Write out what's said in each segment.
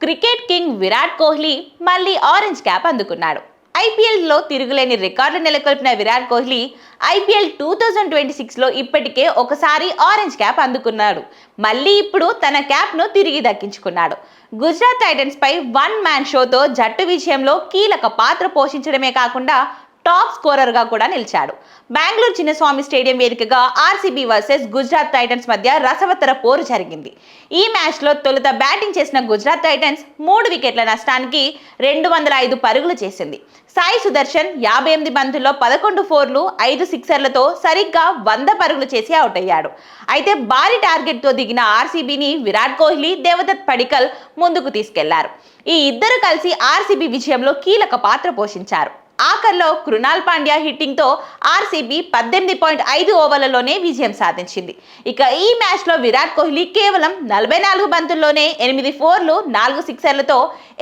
Cricket king Virat Kohli మళ్ళీ orange cap అందుకున్నాడు. ఐపీఎల్లో తిరుగులేని రికార్డు నెలకొల్పిన విరాట్ కోహ్లీ ఐపీఎల్ 2026లో ఇప్పటికే ఒకసారి ఆరెంజ్ క్యాప్ అందుకున్నాడు. మళ్ళీ ఇప్పుడు తన క్యాప్ను తిరిగి దక్కించుకున్నాడు. గుజరాత్ టైటన్స్ పై వన్ మ్యాన్ షోతో జట్టు విజయంలో కీలక పాత్ర పోషించడమే కాకుండా టాప్ స్కోరర్ గా కూడా నిలిచాడు. బెంగళూరు చిన్నస్వామి స్టేడియం వేదికగా ఆర్సీబీ వర్సెస్ గుజరాత్ టైటన్స్ మధ్య రసవత్తర పోరు జరిగింది. ఈ మ్యాచ్ లో తొలుత బ్యాటింగ్ చేసిన గుజరాత్ టైటన్స్ 3 వికెట్ల నష్టానికి 205 పరుగులు చేసింది. సాయి సుదర్శన్ 58 బంతుల్లో 11 ఫోర్లు 5 సిక్సర్లతో సరిగ్గా 100 పరుగులు చేసి అవుట్ అయ్యాడు. అయితే భారీ టార్గెట్ తో దిగిన ఆర్సీబీని విరాట్ కోహ్లీ, దేవదత్ పడికల్ ముందుకు తీసుకెళ్లారు. ఈ ఇద్దరు కలిసి ఆర్సీబీ విజయంలో కీలక పాత్ర పోషించారు. ఆఖర్లో కృణాల్ పాండ్యా హిట్టింగ్ తో ఆర్సీబీ 18.5 ఓవర్లలోనే విజయం సాధించింది. ఇక ఈ మ్యాచ్ లో విరాట్ కోహ్లీ కేవలం 44 బంతుల్లోనే 8 ఫోర్లు 4 సిక్సర్లతో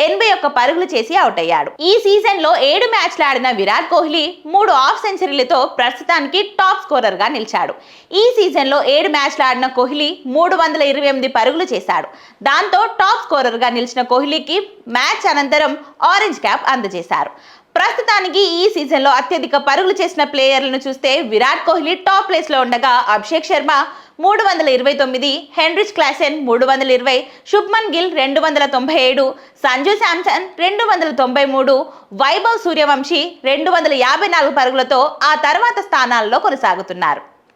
81 పరుగులు చేసి అవుట్ అయ్యాడు. ఈ సీజన్ లో 7 మ్యాచ్లు ఆడిన విరాట్ కోహ్లీ 3 హాఫ్ సెంచరీలతో ప్రస్తుతానికి టాప్ స్కోరర్ గా నిలిచాడు. ఈ సీజన్ లో 7 మ్యాచ్లు ఆడిన కోహ్లీ 328 పరుగులు చేశాడు. దాంతో టాప్ స్కోరర్ గా నిలిచిన కోహ్లీకి మ్యాచ్ అనంతరం ఆరెంజ్ క్యాప్ అందజేశారు. ప్రస్తుతానికి ఈ సీజన్ లో అత్యధిక పరుగులు చేసిన ప్లేయర్లను చూస్తే విరాట్ కోహ్లీ టాప్ ప్లేస్ లో ఉండగా అభిషేక్ శర్మ 329, హెన్రిచ్ క్లాసెన్ 320, శుభ్మన్ గిల్ 297, సంజు శాంసన్ 293, వైభవ్ సూర్యవంశీ 254 పరుగులతో ఆ తర్వాత స్థానాల్లో కొనసాగుతున్నారు.